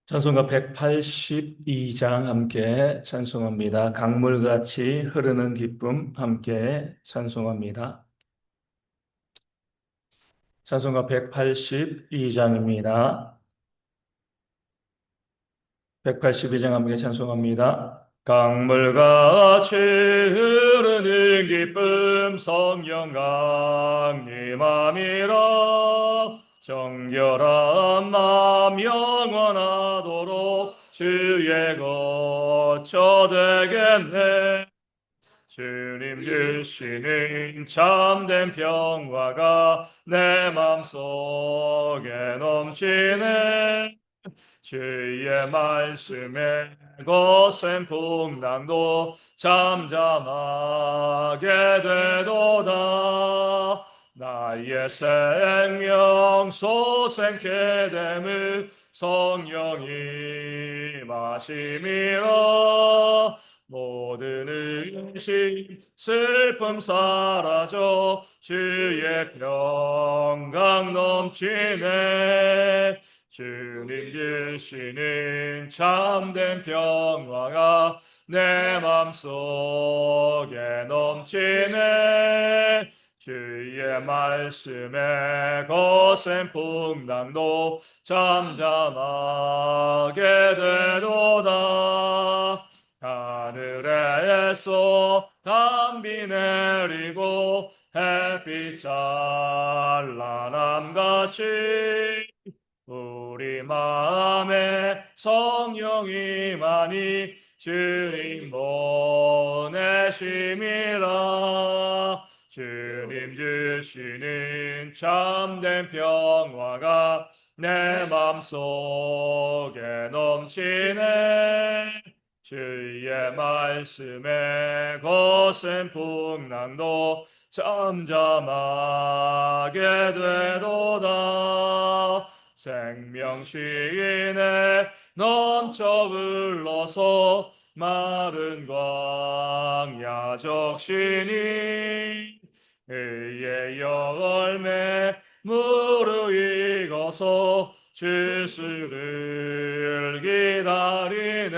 찬송가 182장 함께 찬송합니다. 강물같이 흐르는 기쁨 함께 찬송합니다. 찬송가 182장입니다. 182장 함께 찬송합니다. 강물같이 흐르는 기쁨 성령 강림함이라 정결한 마음 영원하도록 주의 거처 되겠네. 주님 주시는 참된 평화가 내 맘속에 넘치네. 주의 말씀에 거센 풍랑도 잠잠하게 되도다. 나의 생명 소생케 됨을 성령이 마심이라. 모든 의심 슬픔 사라져 주의 평강 넘치네. 주님 주시는 참된 평화가 내 맘속에 넘치네. 주의 말씀에 거센 풍랑도 잠잠하게 되도다. 하늘에서 담비 내리고 햇빛 찬란함같이 우리 마음에 성령이 많이 주님 보내심이라. 주님 주시는 참된 평화가 내 맘속에 넘치네. 주의 말씀에 거센 풍랑도 잠잠하게 되도다. 생명시인에 넘쳐 흘러서 마른 광야 적시니 의의 열매 무르익어서 주수를 기다리네.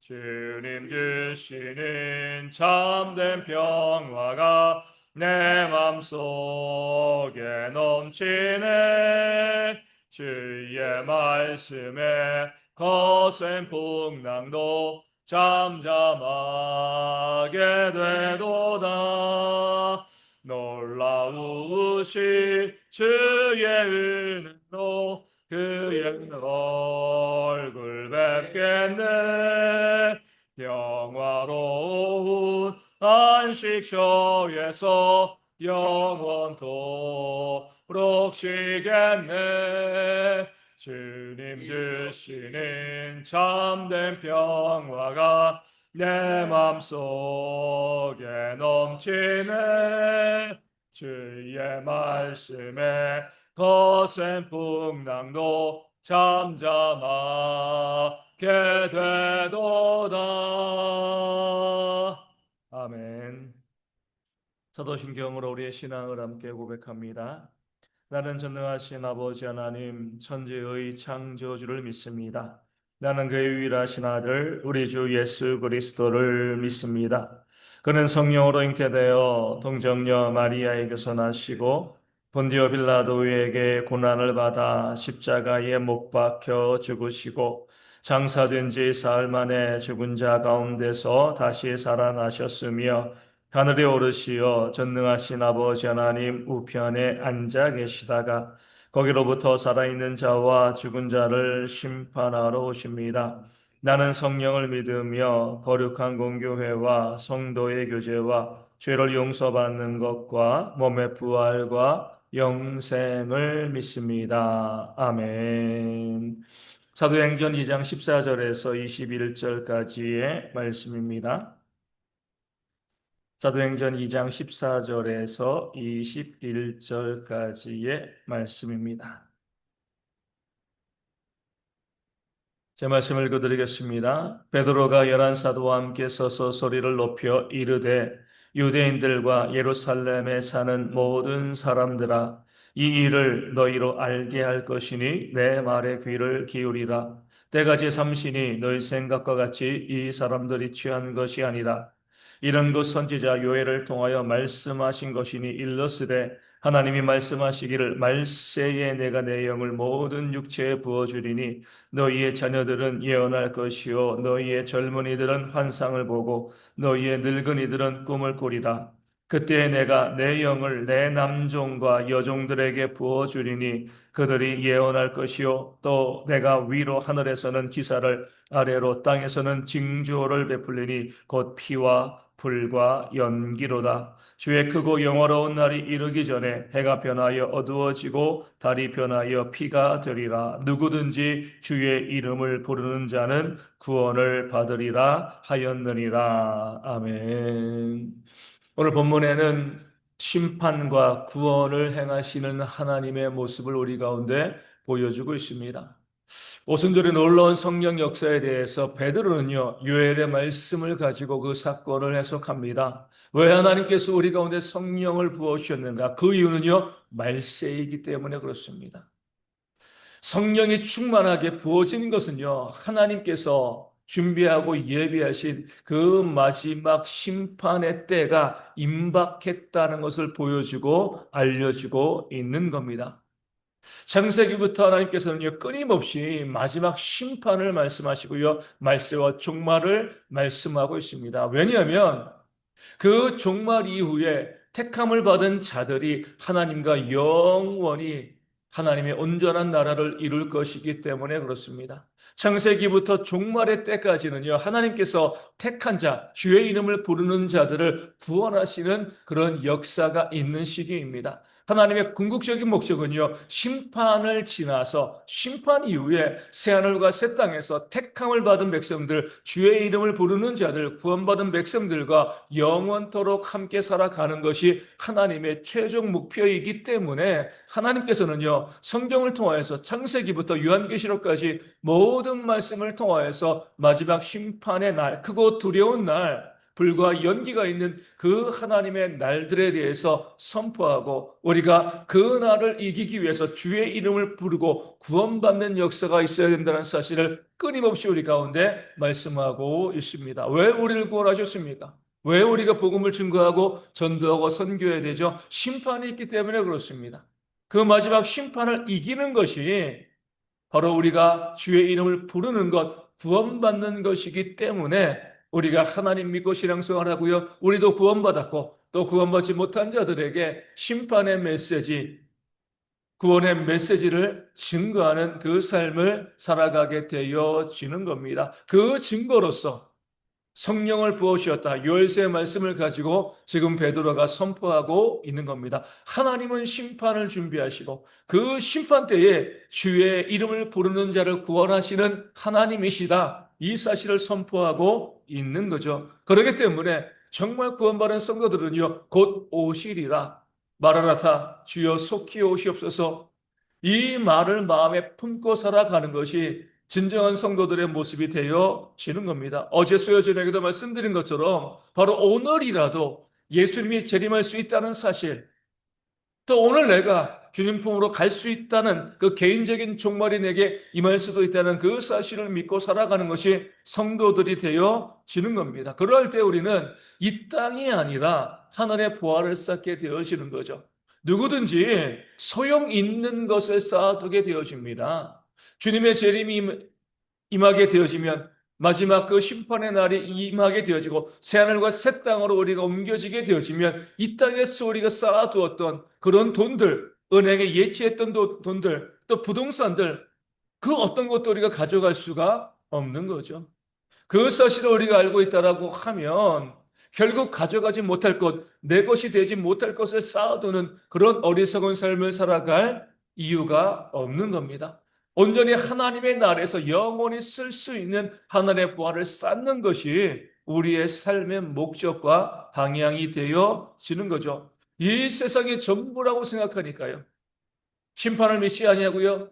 주님 주시는 참된 평화가 내 맘속에 넘치네. 주의 말씀에 거센 풍랑도 잠잠하게 되도다. 놀라우신 주의 은혜로 그의 얼굴 뵙겠네. 영화로운 안식처에서 영원토록 쉬겠네. 주님 주시는 참된 평화가 내 맘속에 넘치네. 주의 말씀에 거센 풍랑도 잠잠하게 되도다. 아멘. 사도신경으로 우리의 신앙을 함께 고백합니다. 나는 전능하신 아버지 하나님 천지의 창조주를 믿습니다. 나는 그의 유일하신 아들 우리 주 예수 그리스도를 믿습니다. 그는 성령으로 잉태되어 동정녀 마리아에게서 나시고 본디오 빌라도에게 고난을 받아 십자가에 못 박혀 죽으시고 장사된 지 사흘 만에 죽은 자 가운데서 다시 살아나셨으며 하늘에 오르시어 전능하신 아버지 하나님 우편에 앉아 계시다가 거기로부터 살아있는 자와 죽은 자를 심판하러 오십니다. 나는 성령을 믿으며 거룩한 공교회와 성도의 교제와 죄를 용서받는 것과 몸의 부활과 영생을 믿습니다. 아멘. 사도행전 2장 14절에서 21절까지의 말씀입니다. 사도행전 2장 14절에서 21절까지의 말씀입니다. 제 말씀을 읽어드리겠습니다. 베드로가 11사도와 함께 서서 소리를 높여 이르되 유대인들과 예루살렘에 사는 모든 사람들아 이 일을 너희로 알게 할 것이니 내 말에 귀를 기울이라. 때가 제3시니 너희 생각과 같이 이 사람들이 취한 것이 아니라 이런 것 선지자 요엘을 통하여 말씀하신 것이니 일러스되 하나님이 말씀하시기를 말세에 내가 내 영을 모든 육체에 부어주리니 너희의 자녀들은 예언할 것이요 너희의 젊은이들은 환상을 보고 너희의 늙은이들은 꿈을 꾸리라. 그때 내가 내 영을 내 남종과 여종들에게 부어주리니 그들이 예언할 것이요 또 내가 위로 하늘에서는 기사를 아래로 땅에서는 징조를 베풀리니 곧 피와 불과 연기로다. 주의 크고 영화로운 날이 이르기 전에 해가 변하여 어두워지고 달이 변하여 피가 되리라. 누구든지 주의 이름을 부르는 자는 구원을 받으리라 하였느니라. 아멘. 오늘 본문에는 심판과 구원을 행하시는 하나님의 모습을 우리 가운데 보여주고 있습니다. 오순절의 놀라운 성령 역사에 대해서 베드로는요, 요엘의 말씀을 가지고 그 사건을 해석합니다. 왜 하나님께서 우리 가운데 성령을 부어주셨는가? 그 이유는요, 말세이기 때문에 그렇습니다. 성령이 충만하게 부어지는 것은요, 하나님께서 준비하고 예비하신 그 마지막 심판의 때가 임박했다는 것을 보여주고 알려주고 있는 겁니다. 창세기부터 하나님께서는요, 끊임없이 마지막 심판을 말씀하시고요, 말세와 종말을 말씀하고 있습니다. 왜냐하면 그 종말 이후에 택함을 받은 자들이 하나님과 영원히 하나님의 온전한 나라를 이룰 것이기 때문에 그렇습니다. 창세기부터 종말의 때까지는요, 하나님께서 택한 자, 주의 이름을 부르는 자들을 구원하시는 그런 역사가 있는 시기입니다. 하나님의 궁극적인 목적은요, 심판을 지나서 심판 이후에 새하늘과 새 땅에서 택함을 받은 백성들, 주의 이름을 부르는 자들, 구원받은 백성들과 영원토록 함께 살아가는 것이 하나님의 최종 목표이기 때문에 하나님께서는요, 성경을 통하여서 창세기부터 요한계시록까지 모든 말씀을 통하여서 마지막 심판의 날, 크고 두려운 날, 불과 연기가 있는 그 하나님의 날들에 대해서 선포하고 우리가 그 날을 이기기 위해서 주의 이름을 부르고 구원받는 역사가 있어야 된다는 사실을 끊임없이 우리 가운데 말씀하고 있습니다. 왜 우리를 구원하셨습니까? 왜 우리가 복음을 증거하고 전도하고 선교해야 되죠? 심판이 있기 때문에 그렇습니다. 그 마지막 심판을 이기는 것이 바로 우리가 주의 이름을 부르는 것, 구원받는 것이기 때문에 우리가 하나님 믿고 신앙생활 하고요. 우리도 구원받았고 또 구원받지 못한 자들에게 심판의 메시지, 구원의 메시지를 증거하는 그 삶을 살아가게 되어지는 겁니다. 그 증거로서 성령을 부어주셨다. 요엘서의 말씀을 가지고 지금 베드로가 선포하고 있는 겁니다. 하나님은 심판을 준비하시고 그 심판 때에 주의 이름을 부르는 자를 구원하시는 하나님이시다. 이 사실을 선포하고 있는 거죠. 그렇기 때문에 정말 구원받은 성도들은요, 곧 오시리라. 마라나타, 주여 속히 오시옵소서. 이 말을 마음에 품고 살아가는 것이 진정한 성도들의 모습이 되어지는 겁니다. 어제 수요저녁에도 말씀드린 것처럼 바로 오늘이라도 예수님이 재림할 수 있다는 사실, 또 오늘 내가 주님 품으로 갈 수 있다는 그 개인적인 종말이 내게 임할 수도 있다는 그 사실을 믿고 살아가는 것이 성도들이 되어지는 겁니다. 그럴 때 우리는 이 땅이 아니라 하늘의 보화를 쌓게 되어지는 거죠. 누구든지 소용 있는 것을 쌓아두게 되어집니다. 주님의 재림이 임하게 되어지면 마지막 그 심판의 날이 임하게 되어지고 새하늘과 새 땅으로 우리가 옮겨지게 되어지면 이 땅에서 우리가 쌓아두었던 그런 돈들, 은행에 예치했던 돈들, 또 부동산들, 그 어떤 것도 우리가 가져갈 수가 없는 거죠. 그 사실을 우리가 알고 있다라고 하면 결국 가져가지 못할 것, 내 것이 되지 못할 것을 쌓아두는 그런 어리석은 삶을 살아갈 이유가 없는 겁니다. 온전히 하나님의 나라에서 영원히 쓸 수 있는 하늘의 보화를 쌓는 것이 우리의 삶의 목적과 방향이 되어지는 거죠. 이 세상의 전부라고 생각하니까요. 심판을 믿지 아니하고요.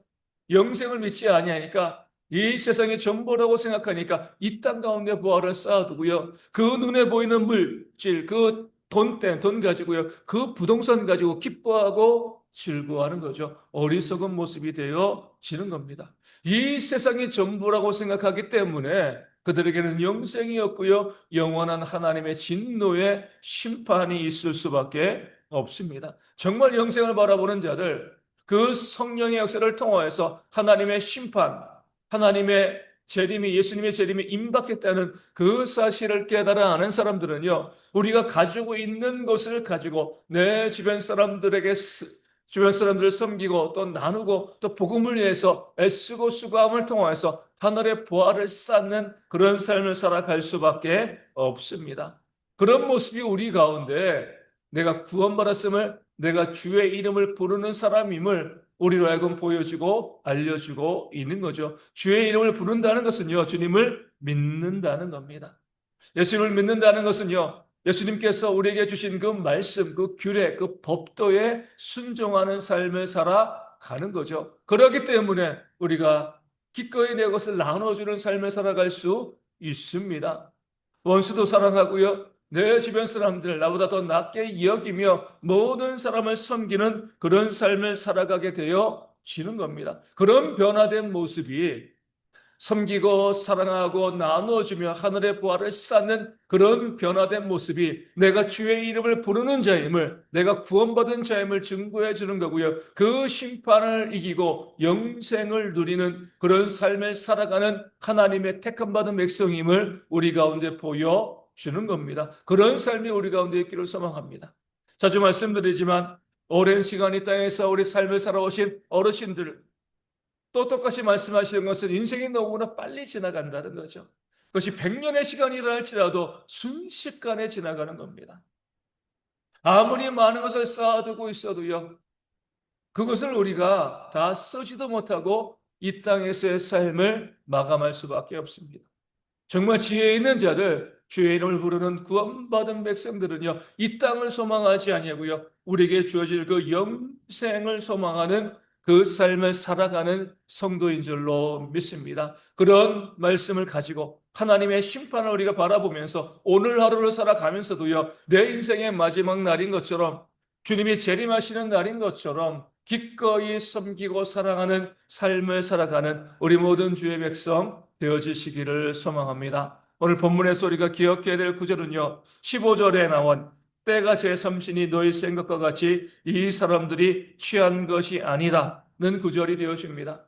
영생을 믿지 아니하니까 이 세상의 전부라고 생각하니까 이 땅 가운데 보화를 쌓아두고요. 그 눈에 보이는 물질, 그 돈 가지고요. 그 부동산 가지고 기뻐하고 즐거워하는 거죠. 어리석은 모습이 되어지는 겁니다. 이 세상이 전부라고 생각하기 때문에 그들에게는 영생이 없고요, 영원한 하나님의 진노의 심판이 있을 수밖에 없습니다. 정말 영생을 바라보는 자들, 그 성령의 역사를 통하여서 하나님의 심판, 하나님의 재림이, 예수님의 재림이 임박했다는 그 사실을 깨달아 아는 사람들은요, 우리가 가지고 있는 것을 가지고 내 주변 사람들에게 주변 사람들을 섬기고 또 나누고 또 복음을 위해서 애쓰고 수고함을 통해서 하늘의 보화를 쌓는 그런 삶을 살아갈 수밖에 없습니다. 그런 모습이 우리 가운데 내가 구원받았음을, 내가 주의 이름을 부르는 사람임을 우리로 하여금 보여주고 알려주고 있는 거죠. 주의 이름을 부른다는 것은요, 주님을 믿는다는 겁니다. 예수님을 믿는다는 것은요, 예수님께서 우리에게 주신 그 말씀, 그 규례, 그 법도에 순종하는 삶을 살아가는 거죠. 그렇기 때문에 우리가 기꺼이 내 것을 나눠주는 삶을 살아갈 수 있습니다. 원수도 사랑하고요, 내 주변 사람들 나보다 더 낫게 여기며 모든 사람을 섬기는 그런 삶을 살아가게 되어지는 겁니다. 그런 변화된 모습이 섬기고 사랑하고 나누어주며 하늘의 보화를 쌓는 그런 변화된 모습이 내가 주의 이름을 부르는 자임을, 내가 구원받은 자임을 증거해 주는 거고요. 그 심판을 이기고 영생을 누리는 그런 삶을 살아가는 하나님의 택함받은 백성임을 우리 가운데 보여주는 겁니다. 그런 삶이 우리 가운데 있기를 소망합니다. 자주 말씀드리지만 오랜 시간 이 땅에서 우리 삶을 살아오신 어르신들, 또 똑같이 말씀하시는 것은 인생이 너무나 빨리 지나간다는 거죠. 그것이 100년의 시간이라 할지라도 순식간에 지나가는 겁니다. 아무리 많은 것을 쌓아두고 있어도요, 그것을 우리가 다 쓰지도 못하고 이 땅에서의 삶을 마감할 수밖에 없습니다. 정말 지혜 있는 자들, 주의 이름을 부르는 구원받은 백성들은요, 이 땅을 소망하지 아니하고요, 우리에게 주어질 그 영생을 소망하는 그 삶을 살아가는 성도인 줄로 믿습니다. 그런 말씀을 가지고 하나님의 심판을 우리가 바라보면서 오늘 하루를 살아가면서도요, 내 인생의 마지막 날인 것처럼, 주님이 재림하시는 날인 것처럼 기꺼이 섬기고 사랑하는 삶을 살아가는 우리 모든 주의 백성 되어지시기를 소망합니다. 오늘 본문에서 우리가 기억해야 될 구절은요, 15절에 나온 때가 제 삼신이 너희 생각과 같이 이 사람들이 취한 것이 아니라는 구절이 되어집니다.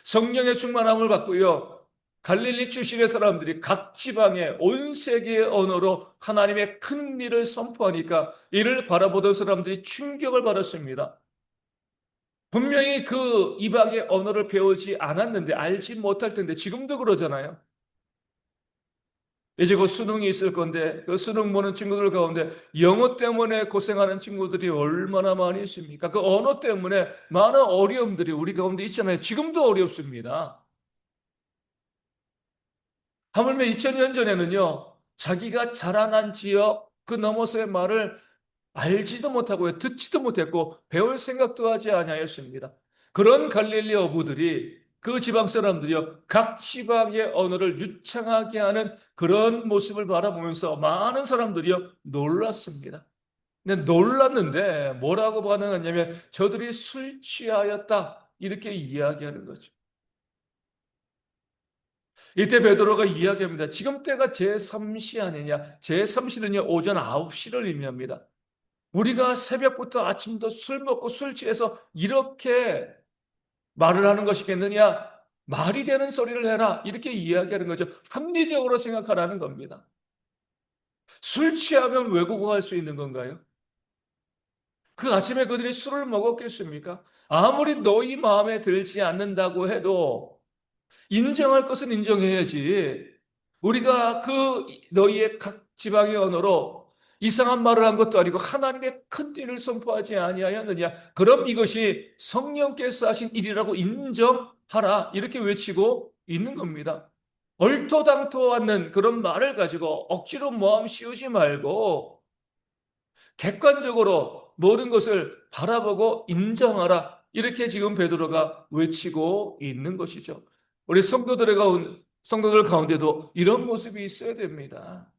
성령의 충만함을 받고요, 갈릴리 출신의 사람들이 각 지방의 온 세계의 언어로 하나님의 큰 일을 선포하니까 이를 바라보던 사람들이 충격을 받았습니다. 분명히 그 이방의 언어를 배우지 않았는데, 알지 못할 텐데, 지금도 그러잖아요. 이제 곧 수능이 있을 건데 그 수능 보는 친구들 가운데 영어 때문에 고생하는 친구들이 얼마나 많이 있습니까? 그 언어 때문에 많은 어려움들이 우리 가운데 있잖아요. 지금도 어렵습니다. 하물며 2000년 전에는요, 자기가 자라난 지역 그 너머서의 말을 알지도 못하고 듣지도 못했고 배울 생각도 하지 아니하였습니다. 그런 갈릴리 어부들이, 그 지방 사람들이요, 각 지방의 언어를 유창하게 하는 그런 모습을 바라보면서 많은 사람들이요 놀랐습니다. 근데 놀랐는데 뭐라고 반응하냐면 저들이 술 취하였다, 이렇게 이야기하는 거죠. 이때 베드로가 이야기합니다. 지금 때가 제3시 아니냐. 제3시는요 오전 9시를 의미합니다. 우리가 새벽부터 아침부터 술 먹고 술 취해서 이렇게 말을 하는 것이겠느냐? 말이 되는 소리를 해라, 이렇게 이야기하는 거죠. 합리적으로 생각하라는 겁니다. 술 취하면 외국어할 수 있는 건가요? 그 아침에 그들이 술을 먹었겠습니까? 아무리 너희 마음에 들지 않는다고 해도 인정할 것은 인정해야지. 우리가 그 너희의 각 지방의 언어로 이상한 말을 한 것도 아니고 하나님의 큰 일을 선포하지 아니하였느냐? 그럼 이것이 성령께서 하신 일이라고 인정하라, 이렇게 외치고 있는 겁니다. 얼토당토 않는 그런 말을 가지고 억지로 모함 씌우지 말고 객관적으로 모든 것을 바라보고 인정하라, 이렇게 지금 베드로가 외치고 있는 것이죠. 우리 성도들 가운데도 이런 모습이 있어야 됩니다.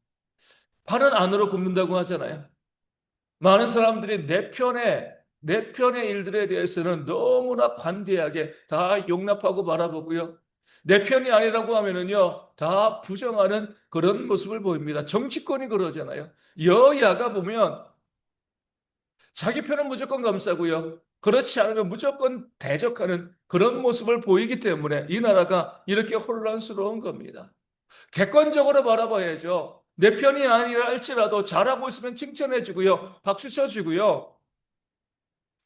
팔은 안으로 굽는다고 하잖아요. 많은 사람들이 내 편에 내 편의 일들에 대해서는 너무나 관대하게 다 용납하고 바라보고요. 내 편이 아니라고 하면은요, 다 부정하는 그런 모습을 보입니다. 정치권이 그러잖아요. 여야가 보면 자기 편은 무조건 감싸고요. 그렇지 않으면 무조건 대적하는 그런 모습을 보이기 때문에 이 나라가 이렇게 혼란스러운 겁니다. 객관적으로 바라봐야죠. 내 편이 아니라 할지라도 잘하고 있으면 칭찬해주고요. 박수 쳐주고요.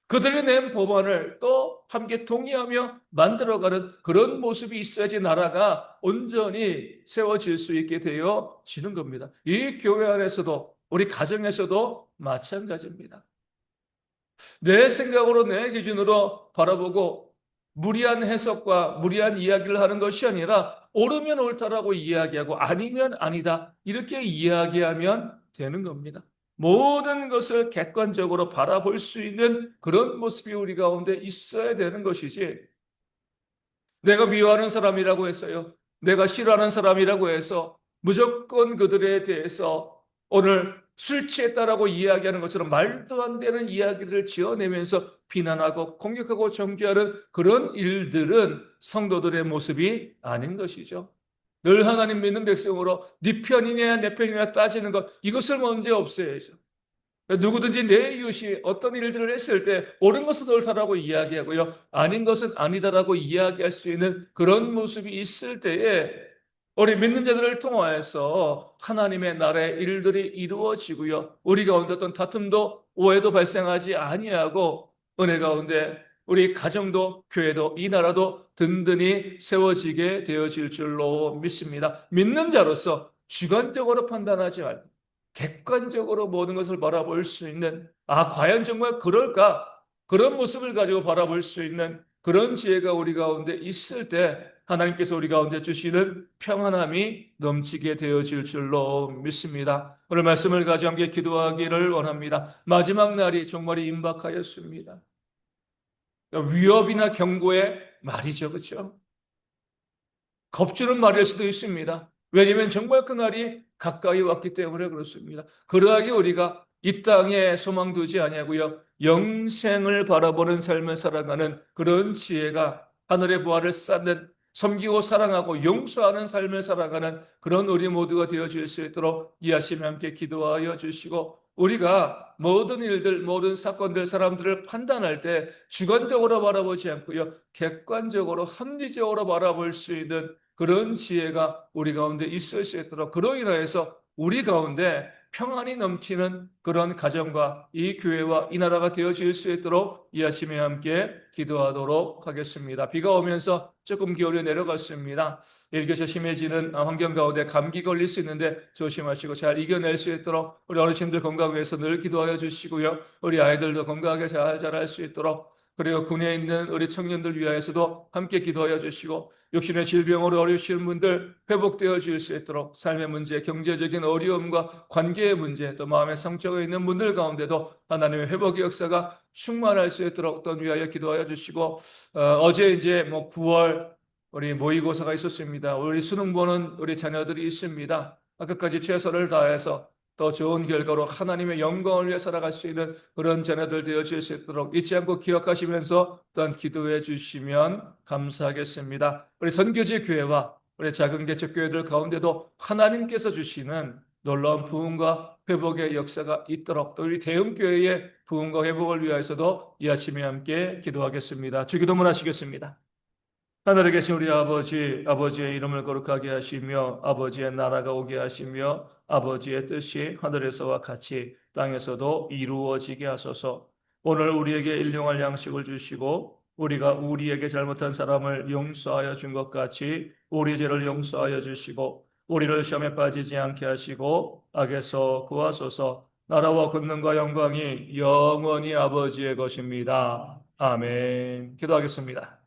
그들이 낸 법안을 또 함께 동의하며 만들어가는 그런 모습이 있어야지 나라가 온전히 세워질 수 있게 되어지는 겁니다. 이 교회 안에서도 우리 가정에서도 마찬가지입니다. 내 생각으로 내 기준으로 바라보고 무리한 해석과 무리한 이야기를 하는 것이 아니라 옳으면 옳다라고 이야기하고 아니면 아니다 이렇게 이야기하면 되는 겁니다. 모든 것을 객관적으로 바라볼 수 있는 그런 모습이 우리 가운데 있어야 되는 것이지 내가 미워하는 사람이라고 해서요. 내가 싫어하는 사람이라고 해서 무조건 그들에 대해서 오늘 술 취했다라고 이야기하는 것처럼 말도 안 되는 이야기를 지어내면서 비난하고 공격하고 정죄하는 그런 일들은 성도들의 모습이 아닌 것이죠. 늘 하나님 믿는 백성으로 네 편이냐 내 편이냐 따지는 것 이것을 먼저 없애야죠. 누구든지 내 이웃이 어떤 일들을 했을 때 옳은 것은 옳다라고 이야기하고요. 아닌 것은 아니다라고 이야기할 수 있는 그런 모습이 있을 때에 우리 믿는 자들을 통하여서 하나님의 나라의 일들이 이루어지고요. 우리 가운데 어떤 다툼도 오해도 발생하지 아니하고 은혜 가운데 우리 가정도 교회도 이 나라도 든든히 세워지게 되어질 줄로 믿습니다. 믿는 자로서 주관적으로 판단하지 말고 객관적으로 모든 것을 바라볼 수 있는 과연 정말 그럴까? 그런 모습을 가지고 바라볼 수 있는 그런 지혜가 우리 가운데 있을 때 하나님께서 우리 가운데 주시는 평안함이 넘치게 되어질 줄로 믿습니다. 오늘 말씀을 가지고 함께 기도하기를 원합니다. 마지막 날이 정말 임박하였습니다. 위협이나 경고의 말이죠. 그렇죠? 겁주는 말일 수도 있습니다. 왜냐하면 정말 그날이 가까이 왔기 때문에 그렇습니다. 그러하게 우리가 이 땅에 소망 두지 아니하고요. 영생을 바라보는 삶을 살아가는 그런 지혜가 하늘의 부활을 쌓는 섬기고 사랑하고 용서하는 삶을 살아가는 그런 우리 모두가 되어질 수 있도록 이하시며 함께 기도하여 주시고 우리가 모든 일들, 모든 사건들, 사람들을 판단할 때 주관적으로 바라보지 않고요. 객관적으로 합리적으로 바라볼 수 있는 그런 지혜가 우리 가운데 있을 수 있도록 그로 인하여서 우리 가운데 평안이 넘치는 그런 가정과 이 교회와 이 나라가 되어질 수 있도록 이 아침에 함께 기도하도록 하겠습니다. 비가 오면서 조금 기온이 내려갔습니다. 일교차 심해지는 환경 가운데 감기 걸릴 수 있는데 조심하시고 잘 이겨낼 수 있도록 우리 어르신들 건강 위해서 늘 기도하여 주시고요. 우리 아이들도 건강하게 잘 자랄 수 있도록 그리고 군에 있는 우리 청년들 위하여서도 함께 기도하여 주시고 육신의 질병으로 어려우시는 분들 회복되어 줄 수 있도록 삶의 문제, 경제적인 어려움과 관계의 문제, 또 마음의 상처가 있는 분들 가운데도 하나님의 회복의 역사가 충만할 수 있도록 또 위하여 기도하여 주시고 어제 이제 9월 우리 모의고사가 있었습니다. 우리 수능 보는 우리 자녀들이 있습니다. 끝까지 최선을 다해서 더 좋은 결과로 하나님의 영광을 위해 살아갈 수 있는 그런 자녀들 되어질 수 있도록 잊지 않고 기억하시면서 또한 기도해 주시면 감사하겠습니다. 우리 선교지 교회와 우리 작은 개척 교회들 가운데도 하나님께서 주시는 놀라운 부흥과 회복의 역사가 있도록 또 우리 대형 교회의 부흥과 회복을 위하여서도 이 아침에 함께 기도하겠습니다. 주기도문 하시겠습니다. 하늘에 계신 우리 아버지, 아버지의 이름을 거룩하게 하시며 아버지의 나라가 오게 하시며 아버지의 뜻이 하늘에서와 같이 땅에서도 이루어지게 하소서. 오늘 우리에게 일용할 양식을 주시고 우리가 우리에게 잘못한 사람을 용서하여 준 것 같이 우리 죄를 용서하여 주시고 우리를 시험에 빠지지 않게 하시고 악에서 구하소서. 나라와 권능과 영광이 영원히 아버지의 것입니다. 아멘. 기도하겠습니다.